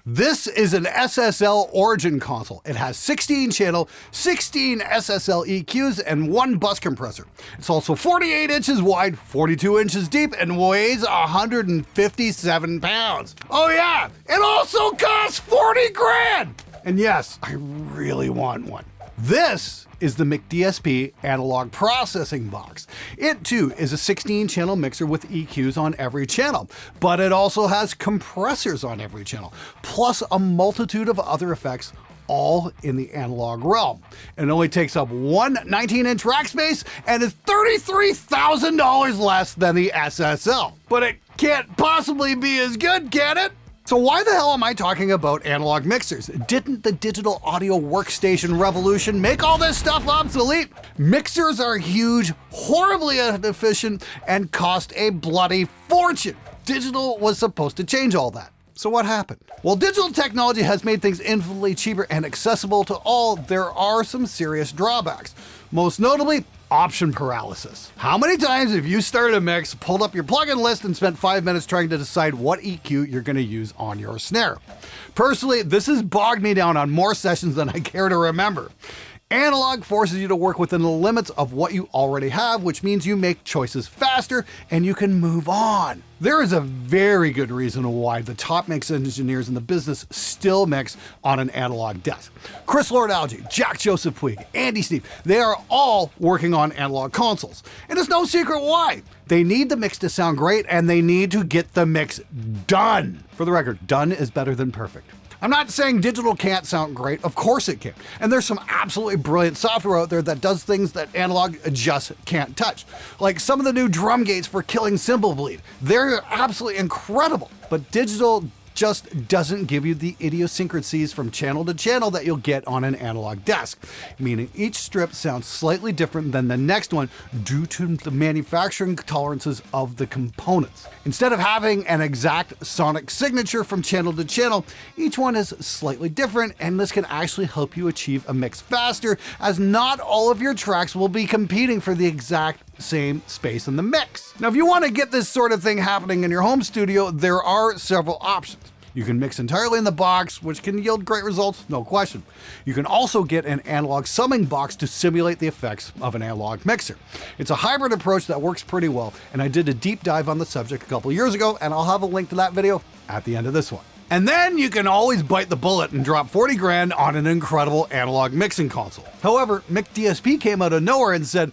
This is an SSL origin console. It has 16 channel, 16 SSL EQs, and 1 bus compressor. It's also 48 inches wide, 42 inches deep, and weighs 157 pounds. Oh yeah, it also costs 40 grand! And yes, I really want one. This is the McDsp analog processing box. It too is a 16-channel mixer with EQs on every channel, but it also has compressors on every channel, plus a multitude of other effects, all in the analog realm. It only takes up one 19-inch rack space and is $33,000 less than the SSL. But it can't possibly be as good, can it? So why the hell am I talking about analog mixers? Didn't the digital audio workstation revolution make all this stuff obsolete? Mixers are huge, horribly inefficient, and cost a bloody fortune. Digital was supposed to change all that. So what happened? While digital technology has made things infinitely cheaper and accessible to all, there are some serious drawbacks. Most notably, option paralysis. How many times have you started a mix, pulled up your plugin list, and spent 5 minutes trying to decide what EQ you're going to use on your snare? Personally, this has bogged me down on more sessions than I care to remember. Analog forces you to work within the limits of what you already have, which means you make choices faster and you can move on. There is a very good reason why the top mix engineers in the business still mix on an analog desk. Chris Lord-Alge, Jack Joseph Puig, Andy Steve, they are all working on analog consoles. And it's no secret why. They need the mix to sound great and they need to get the mix done. For the record, done is better than perfect. I'm not saying digital can't sound great, of course it can. And there's some absolutely brilliant software out there that does things that analog just can't touch. Like some of the new drum gates for killing cymbal bleed. They're absolutely incredible, but digital just doesn't give you the idiosyncrasies from channel to channel that you'll get on an analog desk, meaning each strip sounds slightly different than the next one due to the manufacturing tolerances of the components. Instead of having an exact sonic signature from channel to channel, each one is slightly different, and this can actually help you achieve a mix faster, as not all of your tracks will be competing for the exact same space in the mix. Now, if you want to get this sort of thing happening in your home studio, there are several options. You can mix entirely in the box, which can yield great results, no question. You can also get an analog summing box to simulate the effects of an analog mixer. It's a hybrid approach that works pretty well, and I did a deep dive on the subject a couple years ago, and I'll have a link to that video at the end of this one. And then you can always bite the bullet and drop 40 grand on an incredible analog mixing console. However, McDsp came out of nowhere and said,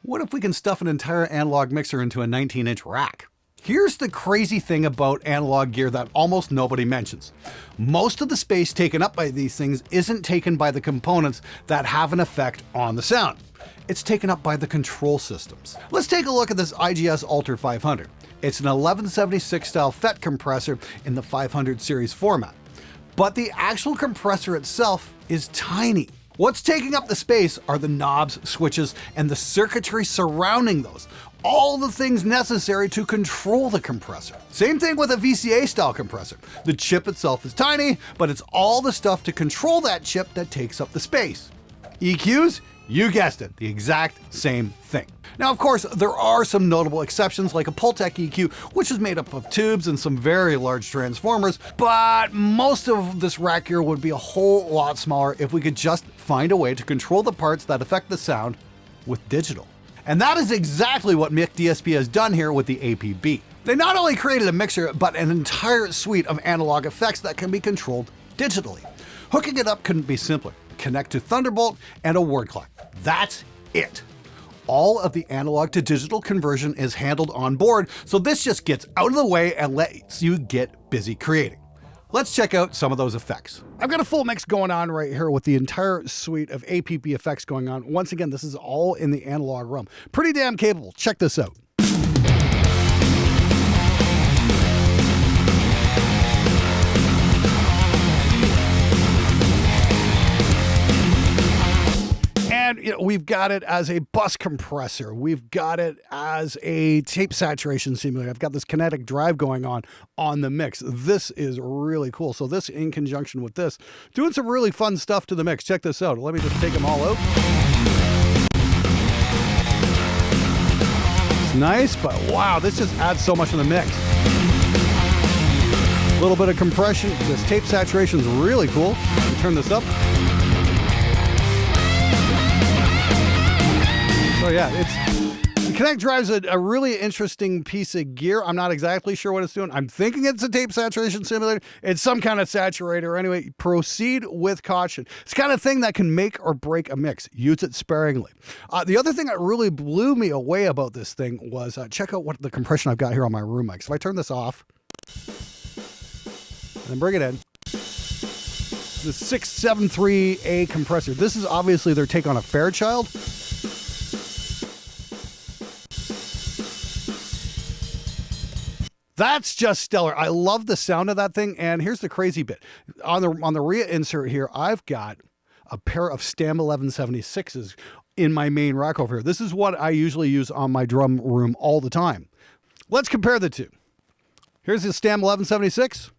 what if we can stuff an entire analog mixer into a 19-inch rack? Here's the crazy thing about analog gear that almost nobody mentions. Most of the space taken up by these things isn't taken by the components that have an effect on the sound. It's taken up by the control systems. Let's take a look at this IGS Alter 500. It's an 1176 style FET compressor in the 500 series format. But the actual compressor itself is tiny. What's taking up the space are the knobs, switches, and the circuitry surrounding those. All the things necessary to control the compressor. Same thing with a VCA style compressor. The chip itself is tiny, but it's all the stuff to control that chip that takes up the space. EQs? You guessed it, the exact same thing. Now, of course, there are some notable exceptions like a Pultec EQ, which is made up of tubes and some very large transformers, but most of this rack gear would be a whole lot smaller if we could just find a way to control the parts that affect the sound with digital. And that is exactly what McDsp has done here with the APB. They not only created a mixer, but an entire suite of analog effects that can be controlled digitally. Hooking it up couldn't be simpler. Connect to Thunderbolt and a word clock. That's it. All of the analog to digital conversion is handled on board, so this just gets out of the way and lets you get busy creating. Let's check out some of those effects. I've got a full mix going on right here with the entire suite of APB effects going on. Once again, this is all in the analog realm. Pretty damn capable. Check this out. And we've got it as a bus compressor. We've got it as a tape saturation simulator. I've got this kinetic drive going on the mix. This is really cool. So this in conjunction with this, doing some really fun stuff to the mix. Check this out. Let me just take them all out. It's nice, but wow, this just adds so much in the mix. little bit of compression. This tape saturation is really cool. Turn this up. So yeah, the Kinect drive's a really interesting piece of gear. I'm not exactly sure what it's doing. I'm thinking it's a tape saturation simulator. It's some kind of saturator. Anyway, proceed with caution. It's the kind of thing that can make or break a mix. Use it sparingly. The other thing that really blew me away about this thing was check out what the compression I've got here on my room mic. So if I turn this off and then bring it in, the 673A compressor. This is obviously their take on a Fairchild. That's just stellar. I love the sound of that thing. And here's the crazy bit. On the RIA insert here, I've got a pair of Stam 1176s in my main rack over here. This is what I usually use on my drum room all the time. Let's compare the two. Here's the Stam 1176.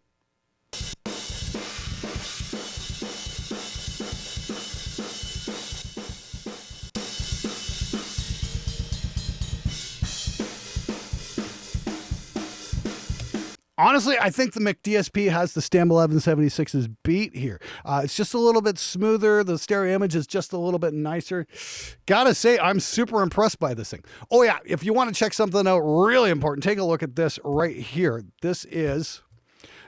Honestly, I think the McDsp has the Stam 1176's beat here. It's just a little bit smoother. The stereo image is just a little bit nicer. Gotta say, I'm super impressed by this thing. Oh yeah, if you want to check something out really important, take a look at this right here. This is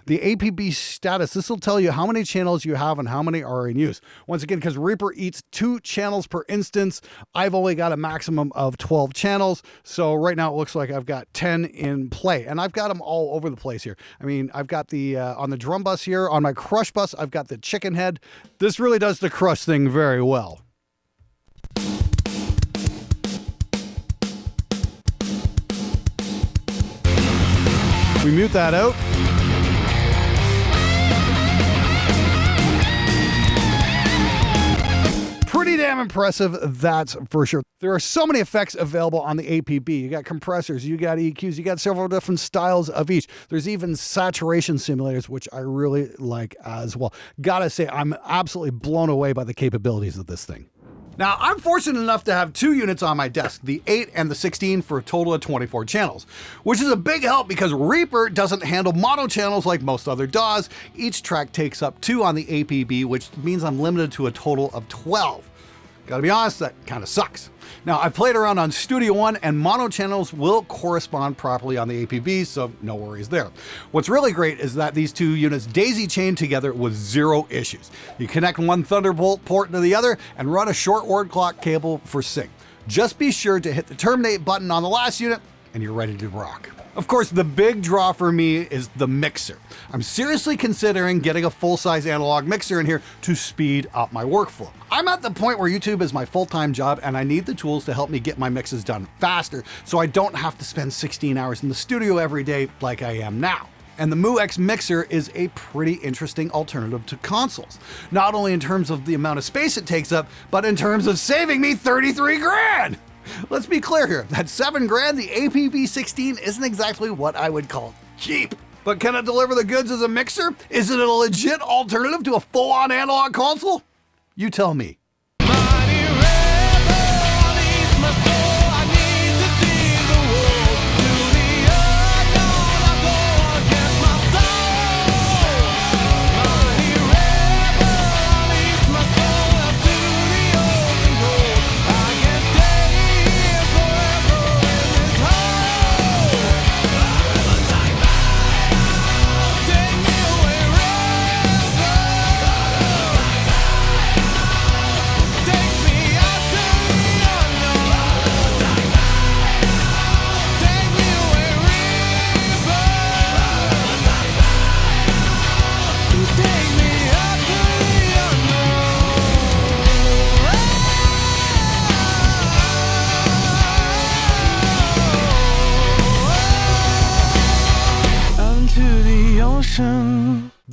the APB status. This will tell you how many channels you have and how many are in use. Once again, because Reaper eats 2 channels per instance, I've only got a maximum of 12 channels. So right now it looks like I've got 10 in play, and I've got them all over the place here. I mean, I've got the, on the drum bus here, on my crush bus, I've got the chicken head. This really does the crush thing very well. We mute that out. Pretty damn impressive, that's for sure. There are so many effects available on the APB. You got compressors, you got EQs, you got several different styles of each. There's even saturation simulators, which I really like as well. Gotta say, I'm absolutely blown away by the capabilities of this thing. Now, I'm fortunate enough to have 2 units on my desk, the 8 and the 16 for a total of 24 channels, which is a big help because Reaper doesn't handle mono channels like most other DAWs. Each track takes up 2 on the APB, which means I'm limited to a total of 12. Gotta be honest, that kind of sucks. Now, I've played around on Studio One and mono channels will correspond properly on the APB, so no worries there. What's really great is that these 2 units daisy chain together with 0 issues. You connect one Thunderbolt port to the other and run a short word clock cable for sync. Just be sure to hit the terminate button on the last unit and you're ready to rock. Of course, the big draw for me is the mixer. I'm seriously considering getting a full-size analog mixer in here to speed up my workflow. I'm at the point where YouTube is my full-time job and I need the tools to help me get my mixes done faster so I don't have to spend 16 hours in the studio every day like I am now. And the MuX mixer is a pretty interesting alternative to consoles. Not only in terms of the amount of space it takes up, but in terms of saving me 33 grand. Let's be clear here, that 7 grand, the APB 16 isn't exactly what I would call cheap. But can it deliver the goods as a mixer? Is it a legit alternative to a full-on analog console? You tell me.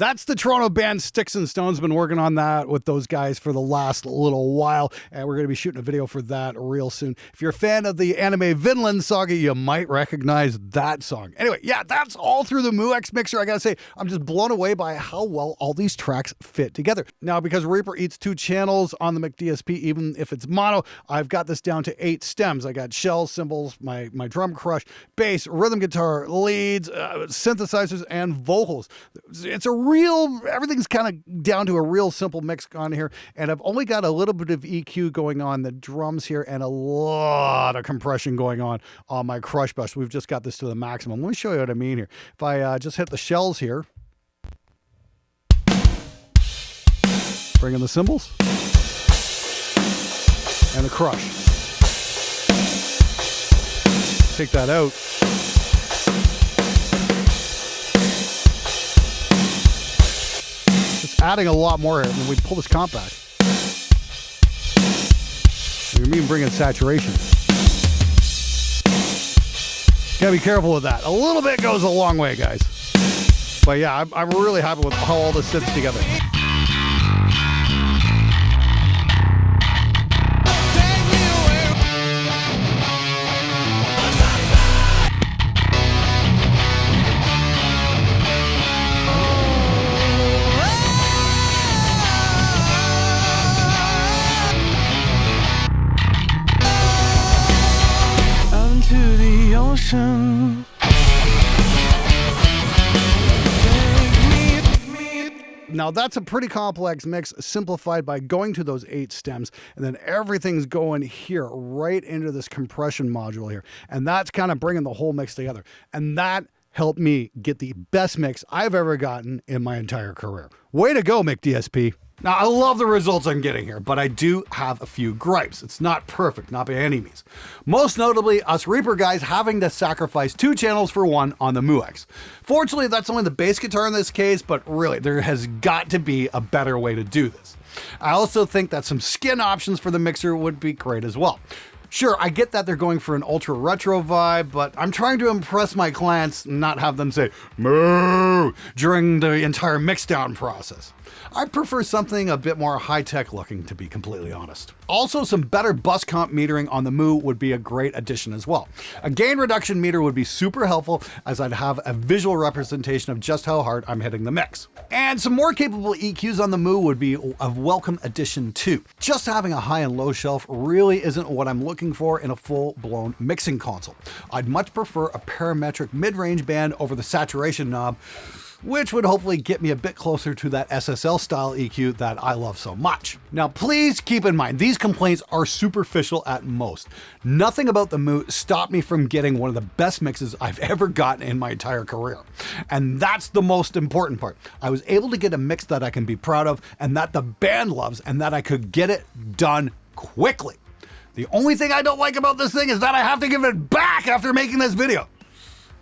That's the Toronto band Sticks and Stones. Been working on that with those guys for the last little while, and we're going to be shooting a video for that real soon. If you're a fan of the anime Vinland Saga, you might recognize that song. Anyway, yeah, that's all through the MuX mixer. I gotta say, I'm just blown away by how well all these tracks fit together. Now, because Reaper eats 2 channels on the McDsp, even if it's mono, I've got this down to 8 stems. I got shells, cymbals, my drum crush, bass, rhythm guitar, leads, synthesizers, and vocals. It's a real, everything's kind of down to a real simple mix on here, and I've only got a little bit of EQ going on the drums here and a lot of compression going on my crush bus. We've just got this to the maximum. Let me show you what I mean here. If I just hit the shells here, bring in the cymbals and the crush. Take that out. Just adding a lot more here. When we pull this comp back, we mean bring in saturation. Gotta be careful with that. A little bit goes a long way, guys. But yeah, I'm really happy with how all this sits together. Unto the ocean. Now that's a pretty complex mix, simplified by going to those 8 stems, and then everything's going here right into this compression module here. And that's kind of bringing the whole mix together. And that helped me get the best mix I've ever gotten in my entire career. Way to go, McDsp. Now, I love the results I'm getting here, but I do have a few gripes. It's not perfect, not by any means. Most notably, us Reaper guys having to sacrifice 2 channels for 1 on the MuX. Fortunately, that's only the bass guitar in this case, but really, there has got to be a better way to do this. I also think that some skin options for the mixer would be great as well. Sure, I get that they're going for an ultra retro vibe, but I'm trying to impress my clients, not have them say "moo" during the entire mixdown process. I prefer something a bit more high-tech looking, to be completely honest. Also, some better bus comp metering on the Mu would be a great addition as well. A gain reduction meter would be super helpful, as I'd have a visual representation of just how hard I'm hitting the mix. And some more capable EQs on the Mu would be a welcome addition too. Just having a high and low shelf really isn't what I'm looking for in a full-blown mixing console. I'd much prefer a parametric mid-range band over the saturation knob, which would hopefully get me a bit closer to that SSL style EQ that I love so much. Now, please keep in mind, these complaints are superficial at most. Nothing about the Mu stopped me from getting one of the best mixes I've ever gotten in my entire career. And that's the most important part. I was able to get a mix that I can be proud of and that the band loves, and that I could get it done quickly. The only thing I don't like about this thing is that I have to give it back after making this video.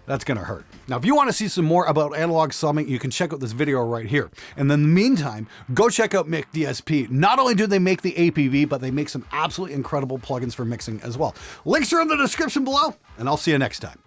That's gonna hurt. Now, if you want to see some more about analog summing, you can check out this video right here. And in the meantime, go check out McDsp. Not only do they make the APV, but they make some absolutely incredible plugins for mixing as well. Links are in the description below, and I'll see you next time.